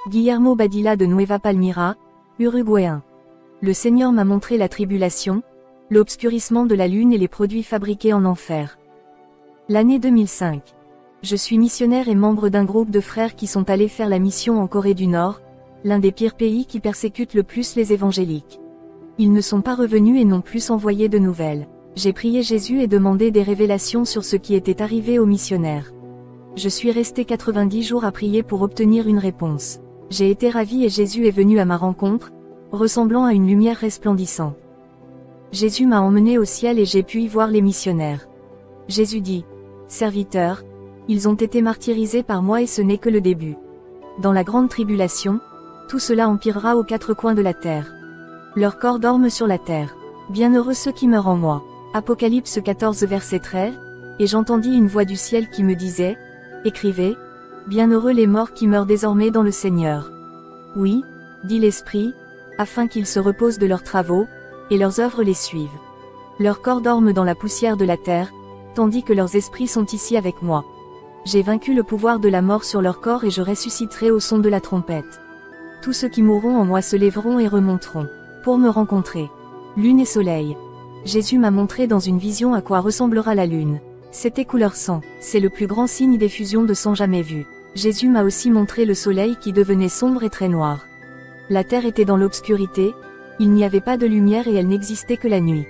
Guillermo Badilla de Nueva Palmira, Uruguayen. Le Seigneur m'a montré la tribulation, l'obscurcissement de la lune et les produits fabriqués en enfer. L'année 2005. Je suis missionnaire et membre d'un groupe de frères qui sont allés faire la mission en Corée du Nord, l'un des pires pays qui persécutent le plus les évangéliques. Ils ne sont pas revenus et n'ont plus envoyé de nouvelles. J'ai prié Jésus et demandé des révélations sur ce qui était arrivé aux missionnaires. Je suis resté 90 jours à prier pour obtenir une réponse. J'ai été ravi et Jésus est venu à ma rencontre, ressemblant à une lumière resplendissante. Jésus m'a emmené au ciel et j'ai pu y voir les missionnaires. Jésus dit, « Serviteur, ils ont été martyrisés par moi et ce n'est que le début. Dans la grande tribulation, tout cela empirera aux quatre coins de la terre. Leurs corps dorment sur la terre. Bienheureux ceux qui meurent en moi. » Apocalypse 14 verset 13, et j'entendis une voix du ciel qui me disait, « Écrivez, bienheureux les morts qui meurent désormais dans le Seigneur. » Oui, dit l'Esprit, afin qu'ils se reposent de leurs travaux, et leurs œuvres les suivent. Leurs corps dorment dans la poussière de la terre, tandis que leurs esprits sont ici avec moi. J'ai vaincu le pouvoir de la mort sur leur corps et je ressusciterai au son de la trompette. Tous ceux qui mourront en moi se lèveront et remonteront, pour me rencontrer. Lune et soleil. Jésus m'a montré dans une vision à quoi ressemblera la lune. C'était couleur sang, c'est le plus grand signe d'effusion de sang jamais vu. Jésus m'a aussi montré le soleil qui devenait sombre et très noir. La terre était dans l'obscurité, il n'y avait pas de lumière et elle n'existait que la nuit.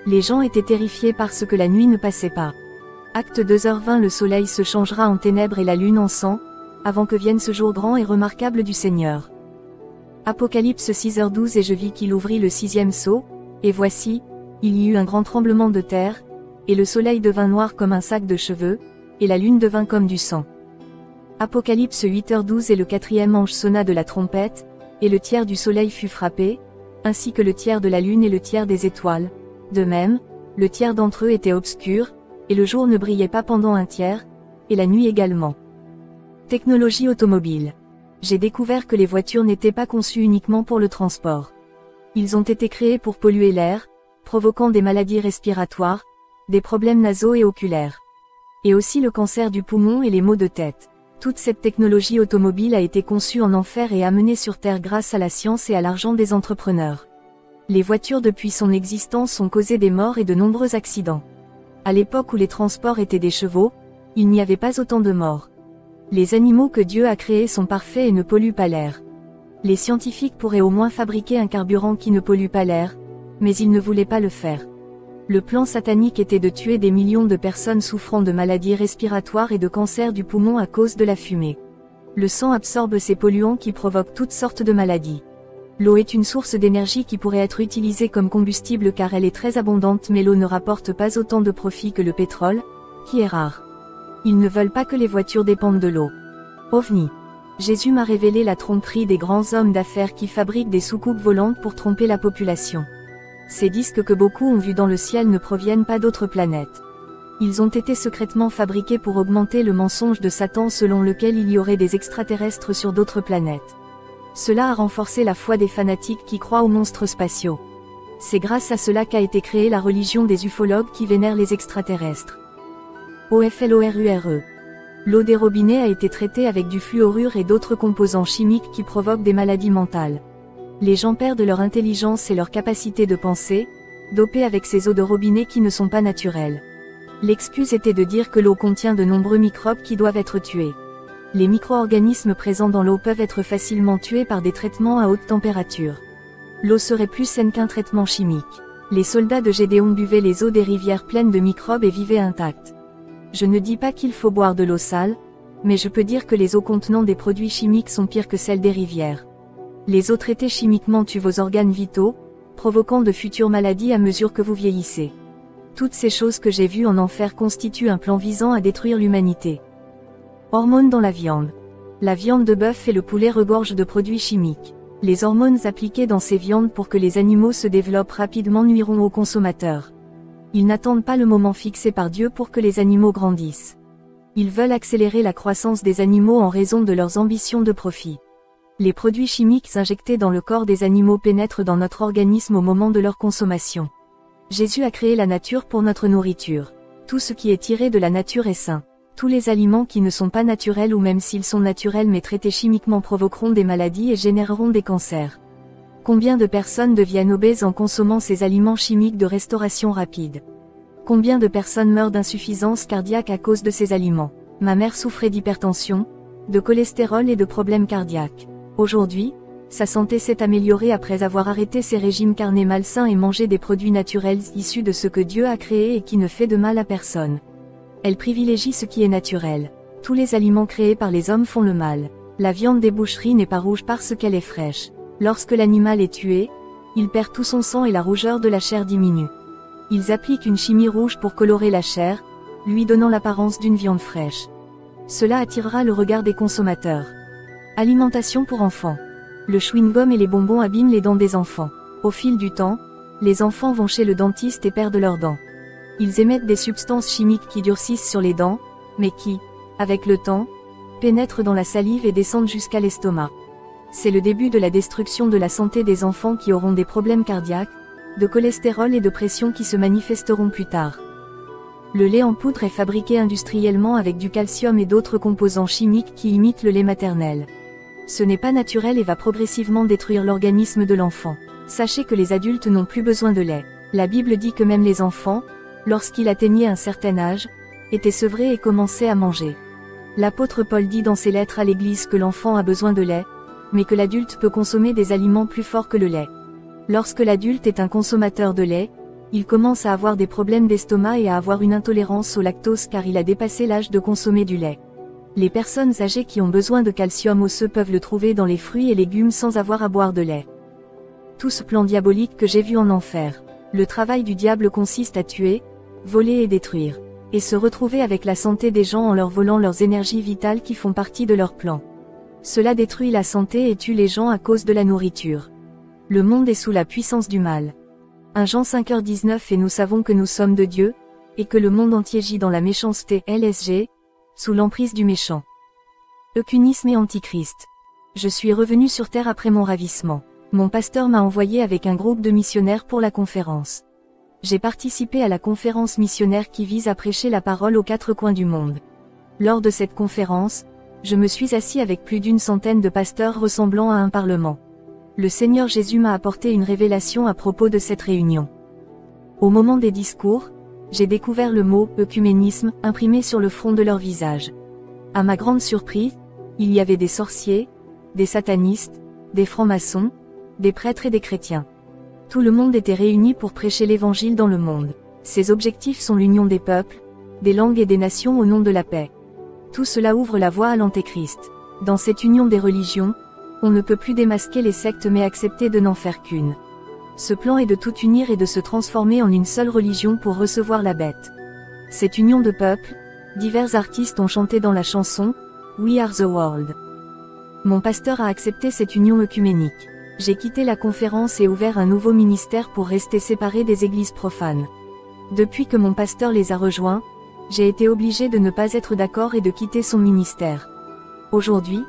Les gens étaient terrifiés parce que la nuit ne passait pas. Acte 2h20. Le soleil se changera en ténèbres et la lune en sang, avant que vienne ce jour grand et remarquable du Seigneur. Apocalypse 6h12. Et je vis qu'il ouvrit le 6e sceau, et voici, il y eut un grand tremblement de terre, et le soleil devint noir comme un sac de cheveux, et la lune devint comme du sang. Apocalypse 8h12. Et le 4e ange sonna de la trompette, et le tiers du soleil fut frappé, ainsi que le tiers de la lune et le tiers des étoiles. De même, le tiers d'entre eux était obscur, et le jour ne brillait pas pendant un tiers, et la nuit également. Technologie automobile. J'ai découvert que les voitures n'étaient pas conçues uniquement pour le transport. Ils ont été créés pour polluer l'air, provoquant des maladies respiratoires, des problèmes nasaux et oculaires. Et aussi le cancer du poumon et les maux de tête. Toute cette technologie automobile a été conçue en enfer et amenée sur Terre grâce à la science et à l'argent des entrepreneurs. Les voitures depuis son existence ont causé des morts et de nombreux accidents. À l'époque où les transports étaient des chevaux, il n'y avait pas autant de morts. Les animaux que Dieu a créés sont parfaits et ne polluent pas l'air. Les scientifiques pourraient au moins fabriquer un carburant qui ne pollue pas l'air, mais ils ne voulaient pas le faire. Le plan satanique était de tuer des millions de personnes souffrant de maladies respiratoires et de cancer du poumon à cause de la fumée. Le sang absorbe ces polluants qui provoquent toutes sortes de maladies. L'eau est une source d'énergie qui pourrait être utilisée comme combustible car elle est très abondante, mais l'eau ne rapporte pas autant de profit que le pétrole, qui est rare. Ils ne veulent pas que les voitures dépendent de l'eau. OVNI. Jésus m'a révélé la tromperie des grands hommes d'affaires qui fabriquent des soucoupes volantes pour tromper la population. Ces disques que beaucoup ont vus dans le ciel ne proviennent pas d'autres planètes. Ils ont été secrètement fabriqués pour augmenter le mensonge de Satan selon lequel il y aurait des extraterrestres sur d'autres planètes. Cela a renforcé la foi des fanatiques qui croient aux monstres spatiaux. C'est grâce à cela qu'a été créée la religion des ufologues qui vénèrent les extraterrestres. OFLORURE. L'eau des robinets a été traitée avec du fluorure et d'autres composants chimiques qui provoquent des maladies mentales. Les gens perdent leur intelligence et leur capacité de penser, dopés avec ces eaux de robinet qui ne sont pas naturelles. L'excuse était de dire que l'eau contient de nombreux microbes qui doivent être tués. Les micro-organismes présents dans l'eau peuvent être facilement tués par des traitements à haute température. L'eau serait plus saine qu'un traitement chimique. Les soldats de Gédéon buvaient les eaux des rivières pleines de microbes et vivaient intacts. Je ne dis pas qu'il faut boire de l'eau sale, mais je peux dire que les eaux contenant des produits chimiques sont pires que celles des rivières. Les eaux traitées chimiquement tuent vos organes vitaux, provoquant de futures maladies à mesure que vous vieillissez. Toutes ces choses que j'ai vues en enfer constituent un plan visant à détruire l'humanité. Hormones dans la viande. La viande de bœuf et le poulet regorgent de produits chimiques. Les hormones appliquées dans ces viandes pour que les animaux se développent rapidement nuiront aux consommateurs. Ils n'attendent pas le moment fixé par Dieu pour que les animaux grandissent. Ils veulent accélérer la croissance des animaux en raison de leurs ambitions de profit. Les produits chimiques injectés dans le corps des animaux pénètrent dans notre organisme au moment de leur consommation. Jésus a créé la nature pour notre nourriture. Tout ce qui est tiré de la nature est sain. Tous les aliments qui ne sont pas naturels ou même s'ils sont naturels mais traités chimiquement provoqueront des maladies et généreront des cancers. Combien de personnes deviennent obèses en consommant ces aliments chimiques de restauration rapide? Combien de personnes meurent d'insuffisance cardiaque à cause de ces aliments? Ma mère souffrait d'hypertension, de cholestérol et de problèmes cardiaques. Aujourd'hui, sa santé s'est améliorée après avoir arrêté ses régimes carnés malsains et mangé des produits naturels issus de ce que Dieu a créé et qui ne fait de mal à personne. Elle privilégie ce qui est naturel. Tous les aliments créés par les hommes font le mal. La viande des boucheries n'est pas rouge parce qu'elle est fraîche. Lorsque l'animal est tué, il perd tout son sang et la rougeur de la chair diminue. Ils appliquent une chimie rouge pour colorer la chair, lui donnant l'apparence d'une viande fraîche. Cela attirera le regard des consommateurs. Alimentation pour enfants. Le chewing-gum et les bonbons abîment les dents des enfants. Au fil du temps, les enfants vont chez le dentiste et perdent leurs dents. Ils émettent des substances chimiques qui durcissent sur les dents, mais qui, avec le temps, pénètrent dans la salive et descendent jusqu'à l'estomac. C'est le début de la destruction de la santé des enfants qui auront des problèmes cardiaques, de cholestérol et de pression qui se manifesteront plus tard. Le lait en poudre est fabriqué industriellement avec du calcium et d'autres composants chimiques qui imitent le lait maternel. Ce n'est pas naturel et va progressivement détruire l'organisme de l'enfant. Sachez que les adultes n'ont plus besoin de lait. La Bible dit que même les enfants, lorsqu'ils atteignaient un certain âge, étaient sevrés et commençaient à manger. L'apôtre Paul dit dans ses lettres à l'Église que l'enfant a besoin de lait, mais que l'adulte peut consommer des aliments plus forts que le lait. Lorsque l'adulte est un consommateur de lait, il commence à avoir des problèmes d'estomac et à avoir une intolérance au lactose car il a dépassé l'âge de consommer du lait. Les personnes âgées qui ont besoin de calcium osseux peuvent le trouver dans les fruits et légumes sans avoir à boire de lait. Tout ce plan diabolique que j'ai vu en enfer. Le travail du diable consiste à tuer, voler et détruire, et se retrouver avec la santé des gens en leur volant leurs énergies vitales qui font partie de leur plan. Cela détruit la santé et tue les gens à cause de la nourriture. Le monde est sous la puissance du mal. 1 Jean 5h19 Et nous savons que nous sommes de Dieu, et que le monde entier gît dans la méchanceté LSG, sous l'emprise du méchant. Eucunisme et Antichrist. Je suis revenu sur terre après mon ravissement. Mon pasteur m'a envoyé avec un groupe de missionnaires pour la conférence. J'ai participé à la conférence missionnaire qui vise à prêcher la parole aux 4 coins du monde. Lors de cette conférence, je me suis assis avec plus d'une centaine de pasteurs ressemblant à un parlement. Le Seigneur Jésus m'a apporté une révélation à propos de cette réunion. Au moment des discours, j'ai découvert le mot « œcuménisme » imprimé sur le front de leur visage. À ma grande surprise, il y avait des sorciers, des satanistes, des francs-maçons, des prêtres et des chrétiens. Tout le monde était réuni pour prêcher l'Évangile dans le monde. Ses objectifs sont l'union des peuples, des langues et des nations au nom de la paix. Tout cela ouvre la voie à l'Antéchrist. Dans cette union des religions, on ne peut plus démasquer les sectes mais accepter de n'en faire qu'une. Ce plan est de tout unir et de se transformer en une seule religion pour recevoir la bête. Cette union de peuples, divers artistes ont chanté dans la chanson « We are the world ». Mon pasteur a accepté cette union œcuménique. J'ai quitté la conférence et ouvert un nouveau ministère pour rester séparé des églises profanes. Depuis que mon pasteur les a rejoints, j'ai été obligé de ne pas être d'accord et de quitter son ministère. Aujourd'hui,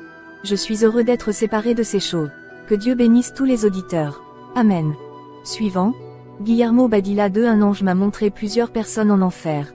je suis heureux d'être séparé de ces choses. Que Dieu bénisse tous les auditeurs. Amen. Suivant, Guillermo Badilla 2 Un ange m'a montré plusieurs personnes en enfer.